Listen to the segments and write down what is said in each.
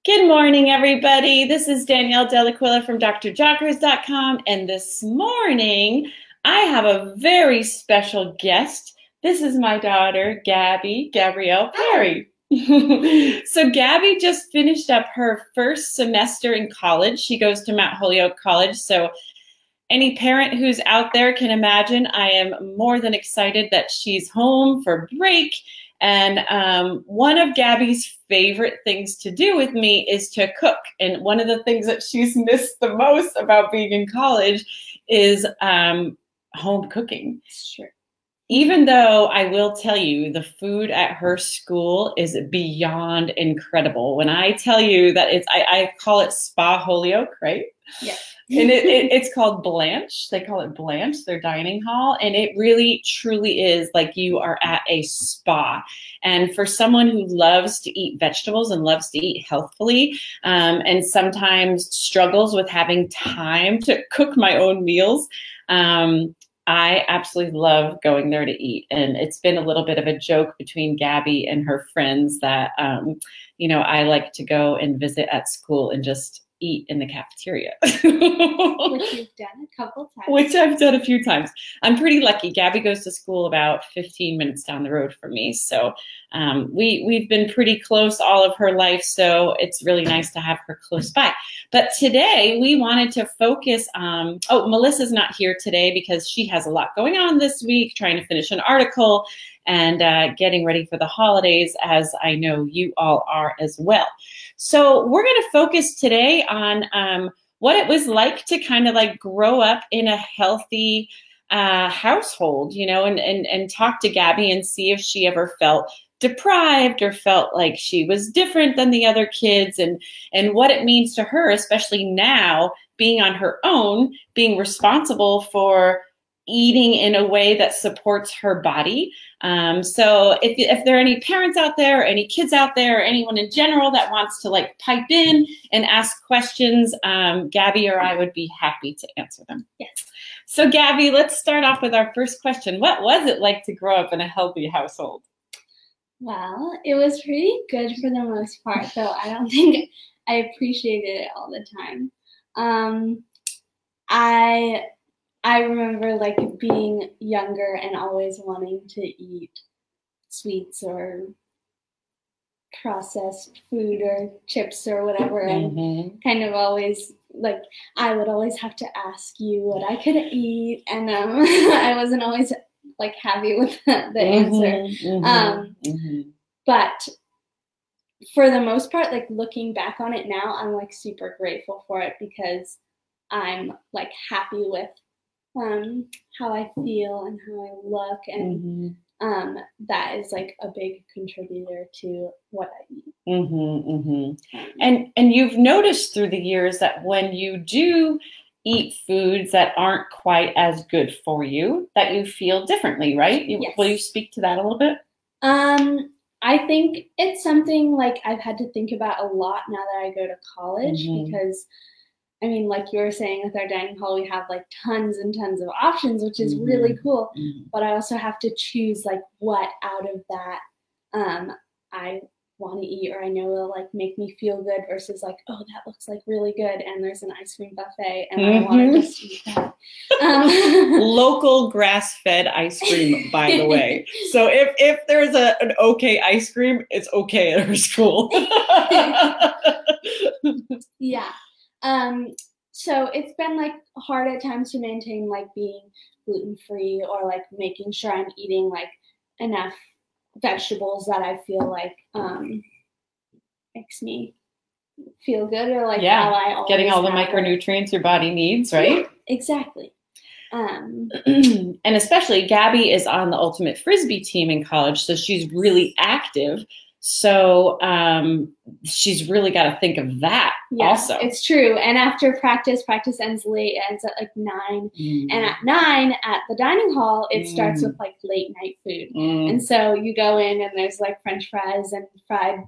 Good morning, everybody. This is Danielle Delaquila from drjockers.com, and this morning I have a very special guest. This is my daughter, Gabrielle Perry. So Gabby just finished up her first semester in college. She goes to Mount Holyoke College. So any parent who's out there can imagine I am more than excited that she's home for break. And one of Gabby's favorite things to do with me is to cook. And one of the things that she's missed the most about being in college is home cooking. Sure. Even though I will tell you the food at her school is beyond incredible. When I tell you that I call it Spa Holyoke, right? Yeah. And it's called Blanche. They call it Blanche, their dining hall. And it really, truly is like you are at a spa. And for someone who loves to eat vegetables and loves to eat healthfully, and sometimes struggles with having time to cook my own meals, I absolutely love going there to eat. And it's been a little bit of a joke between Gabby and her friends that, I like to go and visit at school and just eat in the cafeteria. Which you've done a couple times. Which I've done a few times. I'm pretty lucky. Gabby goes to school about 15 minutes down the road from me. So we've been pretty close all of her life. So it's really nice to have her close by. But today we wanted to focus on, Melissa's not here today because she has a lot going on this week, trying to finish an article and getting ready for the holidays, as I know you all are as well. So we're going to focus today on what it was like to kind of like grow up in a healthy household, and talk to Gabby and see if she ever felt deprived or felt like she was different than the other kids, and what it means to her, especially now being on her own, being responsible for eating in a way that supports her body. So if there are any parents out there, or any kids out there, or anyone in general that wants to like pipe in and ask questions, Gabby or I would be happy to answer them. Yes. So Gabby, let's start off with our first question. What was it like to grow up in a healthy household? Well, it was pretty good for the most part, though I don't think I appreciated it all the time. I remember like being younger and always wanting to eat sweets or processed food or chips or whatever, and kind of always like I would always have to ask you what I could eat, and I wasn't always like happy with the answer. But for the most part, like looking back on it now, I'm like super grateful for it because I'm like happy with how I feel and how I look, and that is like a big contributor to what I eat. And you've noticed through the years that when you do eat foods that aren't quite as good for you, that you feel differently, right? Yes. Will you speak to that a little bit? I think it's something like I've had to think about a lot now that I go to college, because I mean, like you were saying, with our dining hall, we have like tons and tons of options, which is really cool. But I also have to choose like what out of that I want to eat, or I know will like make me feel good, versus like, oh, that looks like really good, and there's an ice cream buffet, and I want to just eat that. Local grass-fed ice cream, by the way. So if there's an okay ice cream, it's okay at her school. Yeah. So it's been like hard at times to maintain like being gluten-free, or like making sure I'm eating like enough vegetables that I feel like makes me feel good, or like how I always getting all the micronutrients your body needs, right? Yeah, exactly. And especially Gabby is on the Ultimate Frisbee team in college, so she's really active. So she's really got to think of that also. It's true. And after practice ends late. It ends at like 9. And at 9 at the dining hall, it starts with like late night food. And so you go in and there's like French fries and fried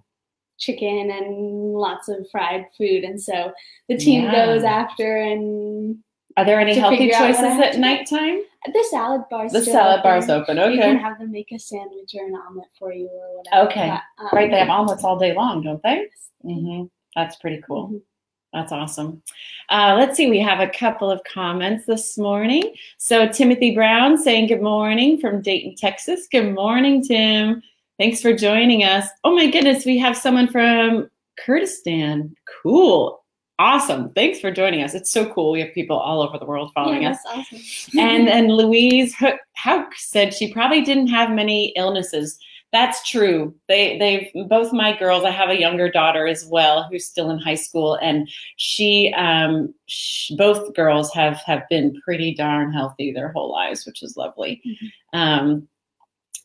chicken and lots of fried food. And so the team goes after. And are there any healthy choices at nighttime? The salad bar's The salad bar's open. Okay. You can have them make a sandwich or an omelet for you or whatever. Okay. Right. They have omelets all day long, don't they? That's pretty cool. Mm-hmm. That's awesome. Let's see, we have a couple of comments this morning. So Timothy Brown saying good morning from Dayton, Texas. Good morning, Tim. Thanks for joining us. Oh my goodness, we have someone from Kurdistan. Cool. Awesome. Thanks for joining us. It's so cool. We have people all over the world following us. That's awesome. And Louise Hook said she probably didn't have many illnesses. That's true. They've both my girls. I have a younger daughter as well who's still in high school, and both girls have been pretty darn healthy their whole lives, which is lovely. Mm-hmm.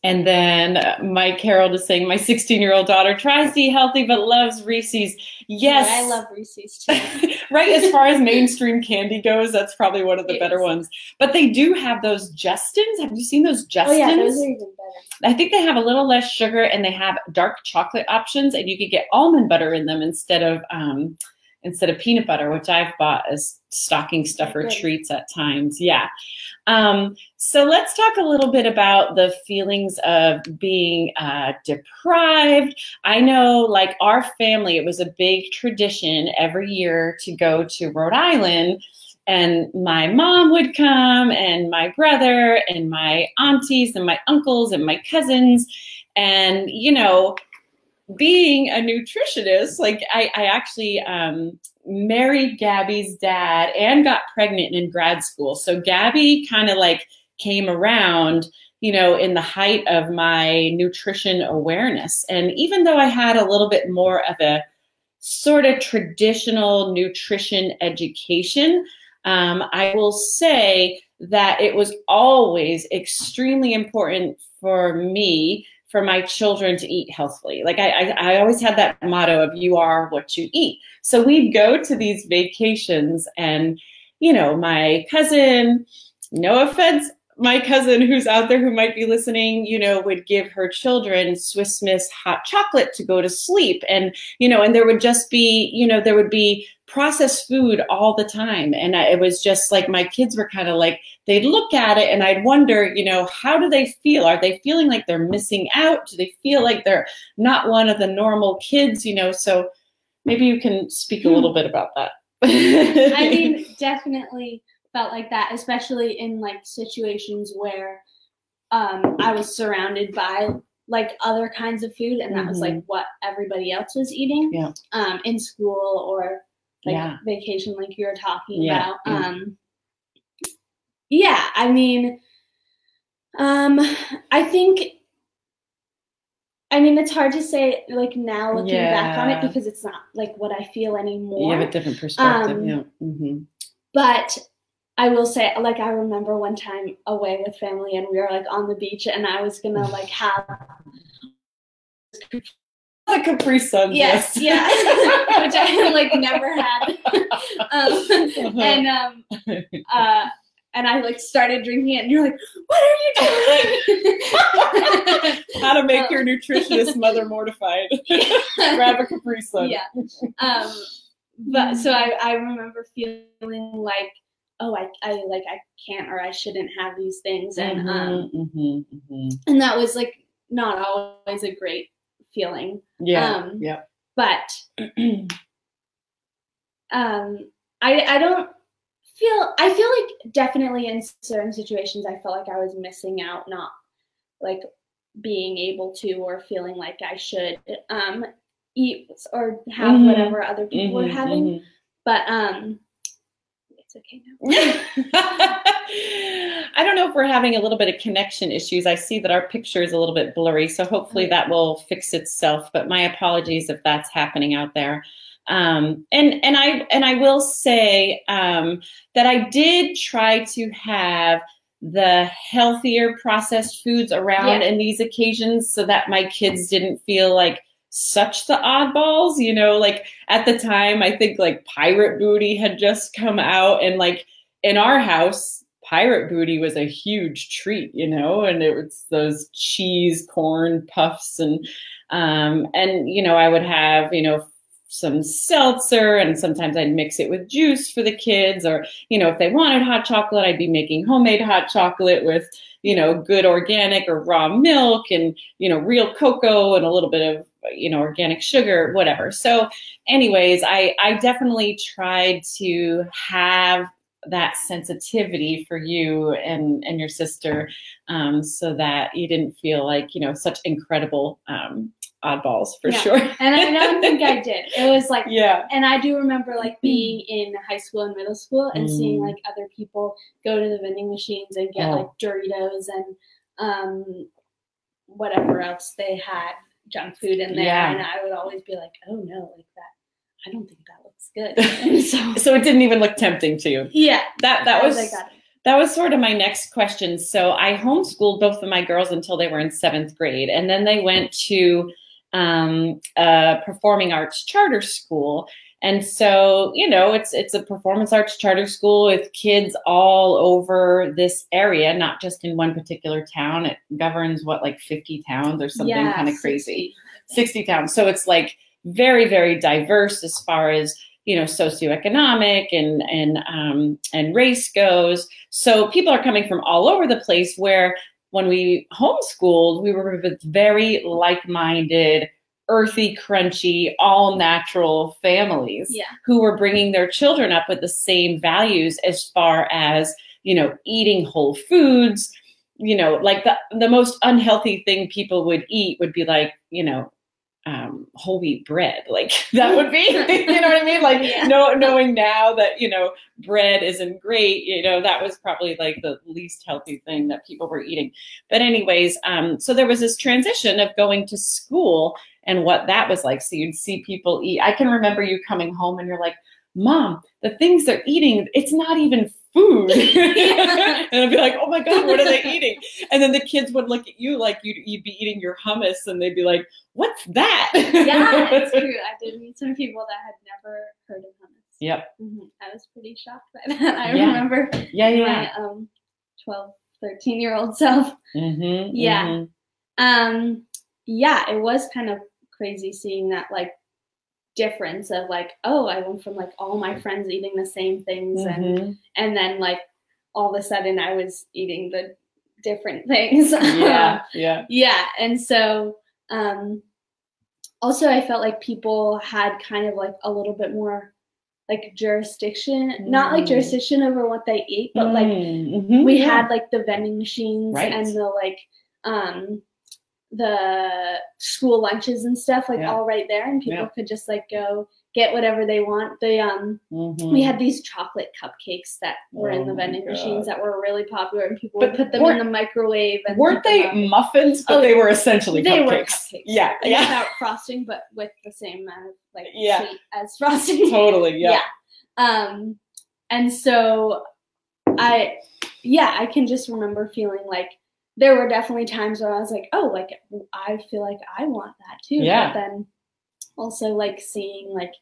And then Mike Harold is saying, my 16-year-old daughter tries to eat healthy but loves Reese's. Yes. Yeah, I love Reese's too. Right, as far as mainstream candy goes, that's probably one of the better ones. But they do have those Justins. Have you seen those Justins? Oh yeah, those are even better. I think they have a little less sugar and they have dark chocolate options, and you could get almond butter in them instead of peanut butter, which I've bought as stocking stuffer treats at times. Yeah. So let's talk a little bit about the feelings of being deprived. I know, like our family, it was a big tradition every year to go to Rhode Island, and my mom would come, and my brother, and my aunties, and my uncles, and my cousins, and being a nutritionist, like I actually married Gabby's dad and got pregnant in grad school. So Gabby kind of like came around, in the height of my nutrition awareness. And even though I had a little bit more of a sort of traditional nutrition education, I will say that it was always extremely important for me, for my children to eat healthily. Like I always had that motto of you are what you eat. So we'd go to these vacations, and, my cousin, no offense, my cousin who's out there who might be listening, would give her children Swiss Miss hot chocolate to go to sleep. And, and there would just be, there would be processed food all the time. And it was just like, my kids were kind of like, they'd look at it and I'd wonder, how do they feel? Are they feeling like they're missing out? Do they feel like they're not one of the normal kids, So maybe you can speak a little bit about that. I mean, definitely felt like that, especially in like situations where I was surrounded by like other kinds of food, and that was like what everybody else was eating in school or like vacation, like you were talking about. I mean, I mean, it's hard to say like now looking back on it, because it's not like what I feel anymore. You have a different perspective. But I will say, like, I remember one time away with family, and we were like on the beach, and I was gonna like have a Capri Sun. Yes, yeah, which I had like never had, and I like started drinking it, and you're like, "What are you doing?" How to make your nutritionist mother mortified? Grab a Capri Sun. Yeah. But so I remember feeling like, oh, I can't, or I shouldn't have these things, and and that was like not always a great feeling. But I feel like definitely in certain situations I felt like I was missing out, not like being able to or feeling like I should eat or have whatever other people were having. But it's okay now. I don't know if we're having a little bit of connection issues. I see that our picture is a little bit blurry, so hopefully that will fix itself. But my apologies if that's happening out there. And I will say that I did try to have the healthier processed foods around in these occasions, so that my kids didn't feel like such the oddballs, like at the time, I think like Pirate Booty had just come out, and like in our house, Pirate Booty was a huge treat, and it was those cheese corn puffs, and I would have, some seltzer, and sometimes I'd mix it with juice for the kids, or, if they wanted hot chocolate, I'd be making homemade hot chocolate with, good organic or raw milk, and, real cocoa, and a little bit of organic sugar, whatever. So anyways, I definitely tried to have that sensitivity for you and your sister, so that you didn't feel like, such incredible oddballs for sure. And I don't think I did. It was like, yeah. And I do remember like being in high school and middle school and seeing like other people go to the vending machines and get like Doritos and whatever else they had, junk food in there. And I would always be like, oh no, like that. I don't think that looks good. And so it didn't even look tempting to you. Yeah. That was sort of my next question. So I homeschooled both of my girls until they were in 7th grade. And then they went to a performing arts charter school. And so, it's a performance arts charter school with kids all over this area, not just in one particular town. It governs like 50 towns or something kind of crazy. 60 towns. So it's like very, very diverse as far as, socioeconomic and race goes. So people are coming from all over the place, where when we homeschooled, we were with very like-minded, earthy, crunchy, all natural families who were bringing their children up with the same values as far as, eating whole foods. Like the most unhealthy thing people would eat would be like, whole wheat bread. Like that would be, you know what I mean? Like knowing now that, bread isn't great, that was probably like the least healthy thing that people were eating. But anyways, so there was this transition of going to school and what that was like. So you'd see people eat. I can remember you coming home and you're like, Mom, the things they're eating, it's not even food. And I'd be like, oh my God, what are they eating? And then the kids would look at you like you'd be eating your hummus, and they'd be like, what's that? Yeah, it's true. I did meet some people that had never heard of hummus. Yep. I was pretty shocked by that. I remember my 12, 13-year-old self. It was kind of crazy seeing that like difference of like, oh, I went from like all my friends eating the same things and then like all of a sudden I was eating the different things. And so also I felt like people had kind of like a little bit more like jurisdiction, not like jurisdiction over what they ate, but like we had like the vending machines and the like the school lunches and stuff like all right there, and people could just like go get whatever they want. We had these chocolate cupcakes that were in the vending machines that were really popular, and people would put them in the microwave. And weren't they muffins? But they were essentially cupcakes. Were cupcakes. Without frosting, but with the same amount of like sweet as frosting. Totally. And so I can just remember feeling like there were definitely times where I was like, oh, like I feel like I want that too. But then also like seeing like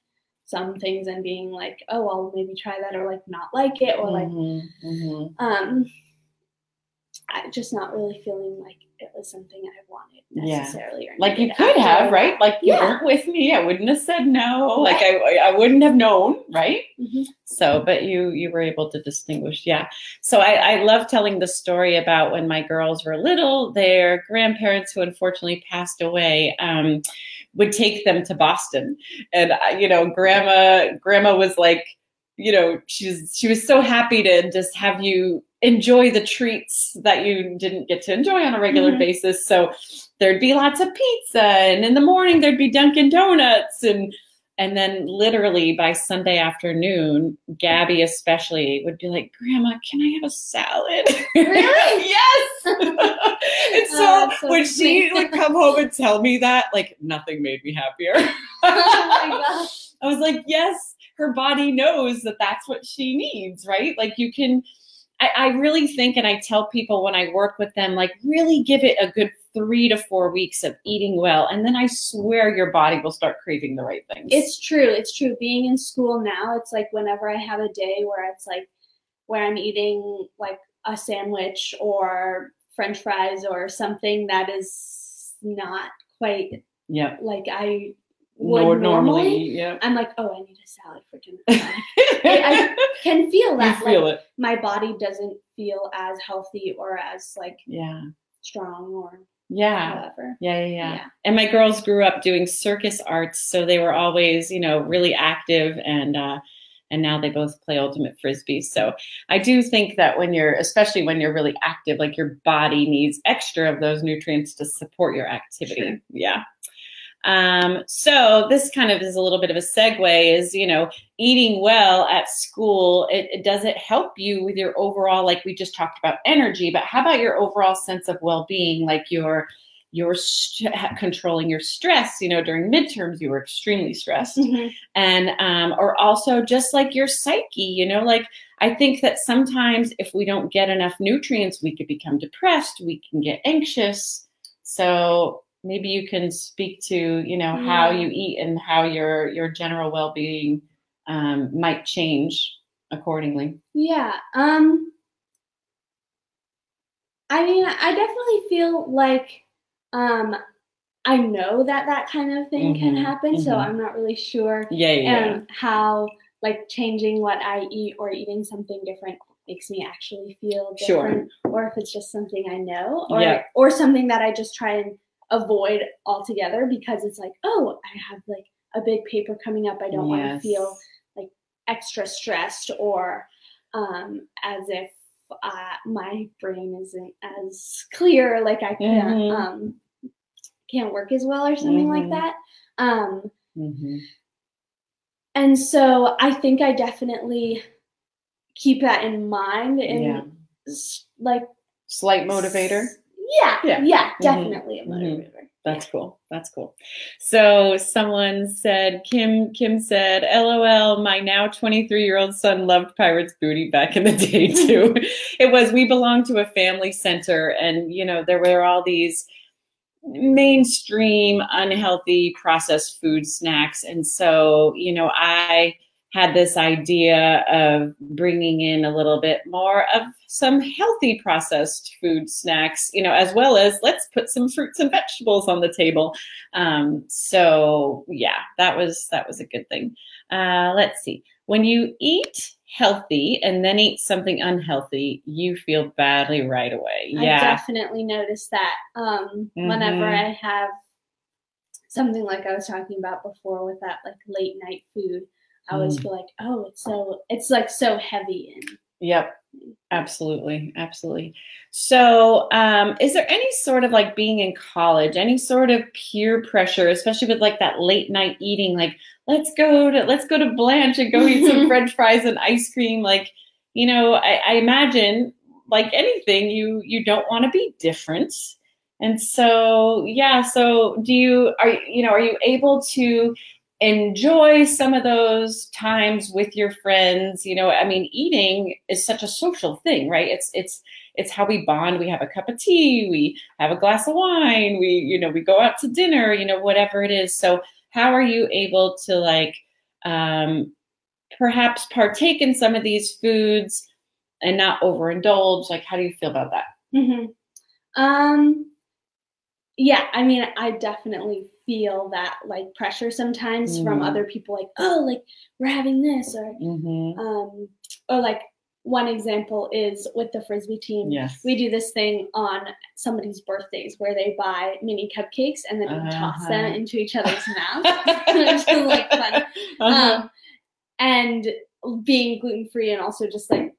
some things and being like, oh, I'll maybe try that, or like not like it, or like I just not really feeling like it was something I wanted necessarily. Or like you could have, right? Like you weren't with me, I wouldn't have said no. Like I wouldn't have known, right? So, but you were able to distinguish. So I love telling the story about when my girls were little, their grandparents, who unfortunately passed away, would take them to Boston. And, grandma was like, she was so happy to just have you enjoy the treats that you didn't get to enjoy on a regular basis. So there'd be lots of pizza, and in the morning there'd be Dunkin' Donuts, and then literally by Sunday afternoon, Gabby especially would be like, Grandma, can I have a salad? Really? Yes. And so when she would come home and tell me that, like nothing made me happier. Oh my gosh. I was like, yes, her body knows that that's what she needs, right? Like you can, I really think, and I tell people when I work with them, like really give it a good 3 to 4 weeks of eating well. And then I swear your body will start craving the right things. It's true. It's true. Being in school now, it's like whenever I have a day where it's like, where I'm eating like a sandwich or French fries or something that is not quite like I would normally. I'm like, oh, I need a salad for dinner. I can feel that. You feel it. My body doesn't feel as healthy or as like strong or Yeah. However. Yeah. And my girls grew up doing circus arts, so they were always, really active, and now they both play ultimate frisbee. So I do think that especially when you're really active, like your body needs extra of those nutrients to support your activity. Sure. Yeah. So this kind of is a little bit of a segue, is, eating well at school, does it help you with your overall, like we just talked about energy, but how about your overall sense of well-being, like you're controlling your stress, during midterms, you were extremely stressed. Mm-hmm. And, or also just like your psyche, like I think that sometimes if we don't get enough nutrients, we could become depressed, we can get anxious. So maybe you can speak to, how you eat and how your general well-being might change accordingly. Yeah. I mean, I definitely feel like I know that kind of thing can happen, so I'm not really sure how like changing what I eat or eating something different makes me actually feel different, or if it's just something I know, or something that I just try and avoid altogether because it's like, oh, I have like a big paper coming up, I don't want to feel like extra stressed, or as if my brain isn't as clear, like I can't work as well or something like that. And so I think I definitely keep that in mind, and like slight motivator. Yeah, definitely a motivator. That's cool. That's cool. So someone said, Kim said, LOL, my now 23-year-old son loved Pirate's Booty back in the day too. We belonged to a family center, and, there were all these mainstream unhealthy processed food snacks. And so, I had this idea of bringing in a little bit more of some healthy processed food snacks, as well as let's put some fruits and vegetables on the table. So yeah, that was a good thing. Let's see. When you eat healthy and then eat something unhealthy, you feel badly right away. I definitely noticed that. Whenever I have something like I was talking about before with that like late night food, I always feel like, oh, it's like so heavy. Yep. Absolutely. So, is there any sort of like being in college, any sort of peer pressure, especially with like that late night eating, like let's go to Blanche and go eat some French fries and ice cream. Like, I imagine like anything, you don't want to be different. And so, so are you able to enjoy some of those times with your friends? Eating is such a social thing, right? It's how we bond. We have a cup of tea, we have a glass of wine, we go out to dinner, whatever it is. So how are you able to like, perhaps partake in some of these foods and not overindulge? Like, how do you feel about that? Yeah, I definitely feel that like pressure sometimes from other people, like, oh, like we're having this, or like one example is with the Frisbee team. Yes. We do this thing on somebody's birthdays where they buy mini cupcakes and then we toss them into each other's mouths, which is like fun. And being gluten-free, and also just like,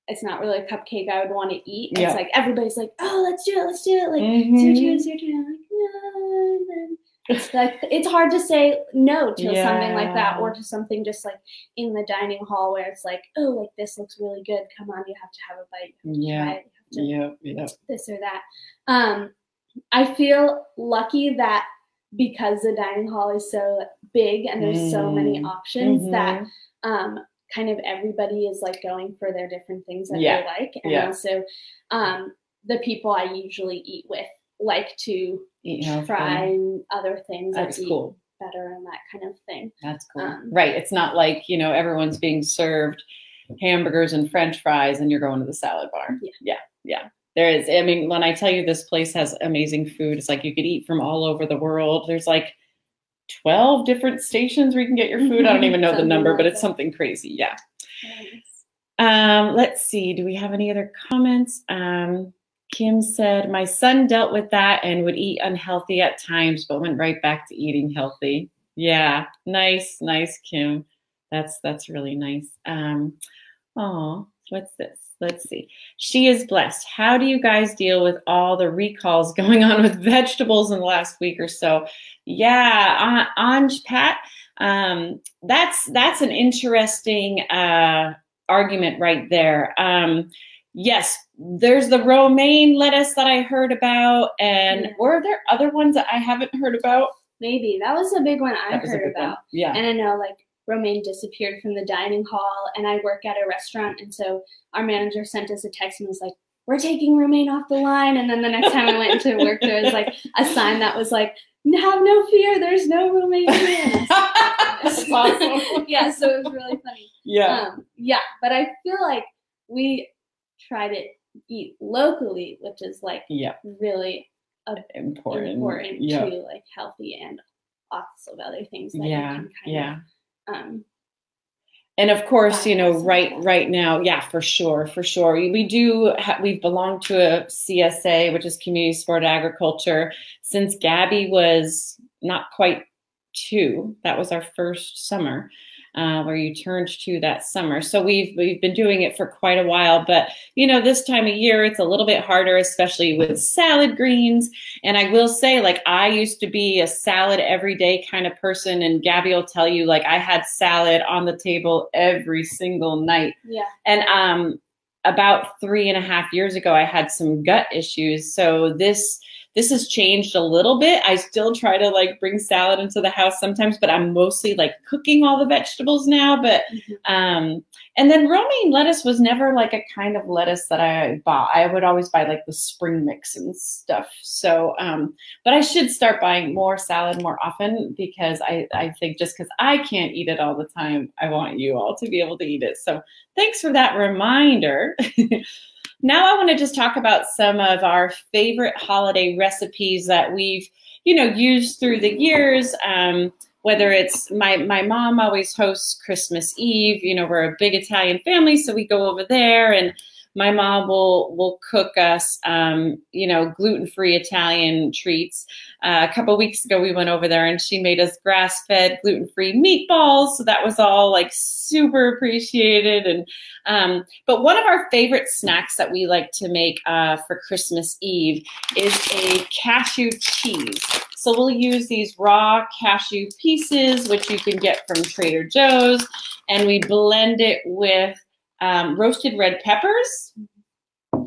it's not really a cupcake I would want to eat. It's like everybody's like, oh, let's do it. Like, it's your turn. I'm like, no. It's like, it's hard to say no to something like that, or to something just like in the dining hall where it's like, oh, like this looks really good. Come on, you have to have a bite. You have to try it. This or that. I feel lucky that because the dining hall is so big and there's so many options that kind of everybody is like going for their different things that they like. And also the people I usually eat with like to try other things. That's cool. Better and that kind of thing. That's cool. Right. It's not like, everyone's being served hamburgers and French fries and you're going to the salad bar. Yeah. There is. When I tell you this place has amazing food, it's like you could eat from all over the world. There's like 12 different stations where you can get your food. I don't even know the number, but it's something crazy. Yeah. Nice. Let's see. Do we have any other comments? Kim said, my son dealt with that and would eat unhealthy at times, but went right back to eating healthy. Yeah, nice, Kim. That's really nice. Oh, what's this? Let's see. She is blessed. How do you guys deal with all the recalls going on with vegetables in the last week or so? Yeah, Anj, Pat, that's an interesting argument right there. Yes, there's the romaine lettuce that I heard about, and were there other ones that I haven't heard about? Maybe. That was a big one I heard about. Yeah. And I know, like, romaine disappeared from the dining hall, and I work at a restaurant, and so our manager sent us a text and was like, we're taking romaine off the line. And then the next time I went into work, there was like a sign that was like, have no fear, there's no romaine here. That's awesome. Yeah, so it was really funny. Yeah. Yeah, but I feel like we try to eat locally, which is like really important to like healthy and lots of other things that you can kind of and of course, you know, right now, for sure. We belong to a CSA, which is Community Support Agriculture, since Gabby was not quite 2. That was our first summer, where you turned 2 that summer. So we've been doing it for quite a while, but you know, this time of year, it's a little bit harder, especially with salad greens. And I will say, like, I used to be a salad every day kind of person. And Gabby will tell you, like, I had salad on the table every single night. Yeah. And about 3.5 years ago, I had some gut issues. So this has changed a little bit. I still try to like bring salad into the house sometimes, but I'm mostly like cooking all the vegetables now. But and then romaine lettuce was never like a kind of lettuce that I bought. I would always buy like the spring mix and stuff. So, but I should start buying more salad more often, because I think just because I can't eat it all the time, I want you all to be able to eat it. So thanks for that reminder. Now I want to just talk about some of our favorite holiday recipes that we've, you know, used through the years. Whether it's my mom always hosts Christmas Eve. You know, we're a big Italian family, so we go over there, and my mom will cook us, you know, gluten-free Italian treats. A couple of weeks ago, we went over there and she made us grass-fed, gluten-free meatballs. So that was all like super appreciated. And but one of our favorite snacks that we like to make for Christmas Eve is a cashew cheese. So we'll use these raw cashew pieces, which you can get from Trader Joe's, and we blend it with roasted red peppers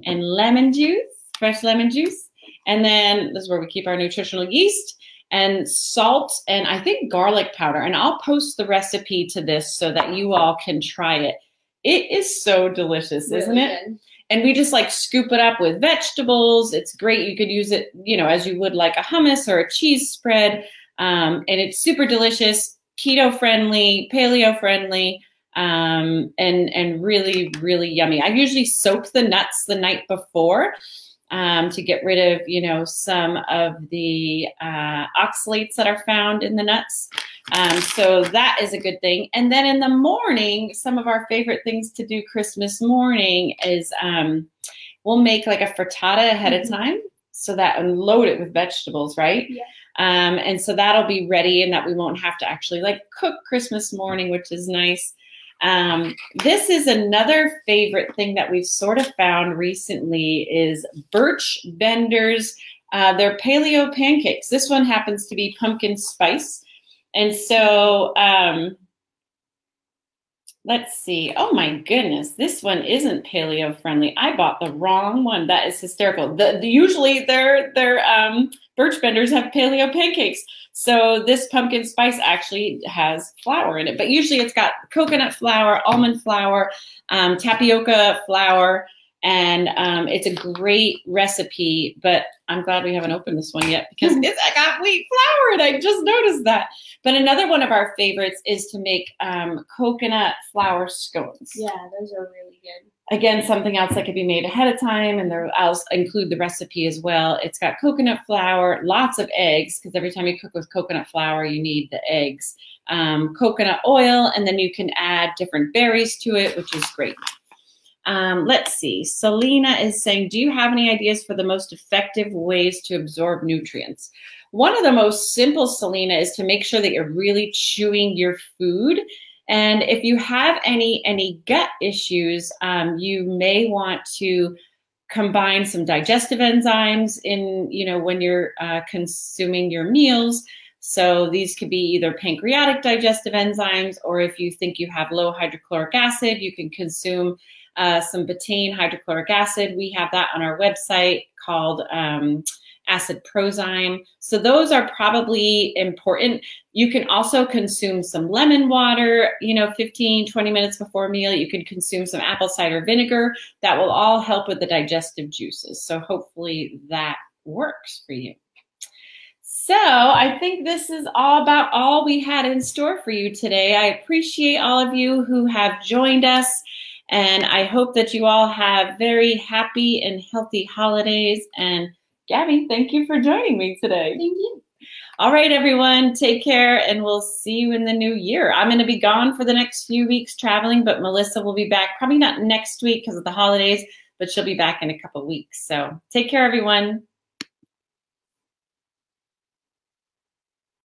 and lemon juice, fresh lemon juice. And then this is where we keep our nutritional yeast, and salt, and I think garlic powder. And I'll post the recipe to this so that you all can try it. It is so delicious, isn't it? Good. And we just like scoop it up with vegetables. It's great. You could use it, you know, as you would like a hummus or a cheese spread. And it's super delicious, keto friendly, paleo friendly. And really, really yummy. I usually soak the nuts the night before to get rid of, you know, some of the oxalates that are found in the nuts. So that is a good thing. And then in the morning, some of our favorite things to do Christmas morning is we'll make like a frittata ahead of time, so that, and load it with vegetables, right? Yeah. And so that'll be ready, and that we won't have to actually like cook Christmas morning, which is nice. This is another favorite thing that we've sort of found recently is Birch Bender's, their paleo pancakes. This one happens to be pumpkin spice. And so, let's see. Oh my goodness, this one isn't paleo friendly. I bought the wrong one. That is hysterical. Usually their Birch Benders have paleo pancakes. So this pumpkin spice actually has flour in it, but usually it's got coconut flour, almond flour, tapioca flour, and it's a great recipe, but I'm glad we haven't opened this one yet, because I got wheat flour and I just noticed that. But another one of our favorites is to make coconut flour scones. Yeah, those are really good. Again, something else that could be made ahead of time, and I'll include the recipe as well. It's got coconut flour, lots of eggs, because every time you cook with coconut flour, you need the eggs, coconut oil, and then you can add different berries to it, which is great. Let's see. Selena is saying, do you have any ideas for the most effective ways to absorb nutrients? One of the most simple, Selena, is to make sure that you're really chewing your food. And if you have any gut issues, you may want to combine some digestive enzymes in, when you're consuming your meals. So these could be either pancreatic digestive enzymes, or if you think you have low hydrochloric acid, you can consume some betaine hydrochloric acid. We have that on our website called acid prozyme. So those are probably important. You can also consume some lemon water, 15, 20 minutes before a meal. You can consume some apple cider vinegar. That will all help with the digestive juices. So hopefully that works for you. So I think this is about all we had in store for you today. I appreciate all of you who have joined us, and I hope that you all have very happy and healthy holidays. And Gabby, thank you for joining me today. Thank you. All right, everyone, take care, and we'll see you in the new year. I'm going to be gone for the next few weeks traveling, but Melissa will be back, probably not next week because of the holidays, but she'll be back in a couple weeks. So take care, everyone.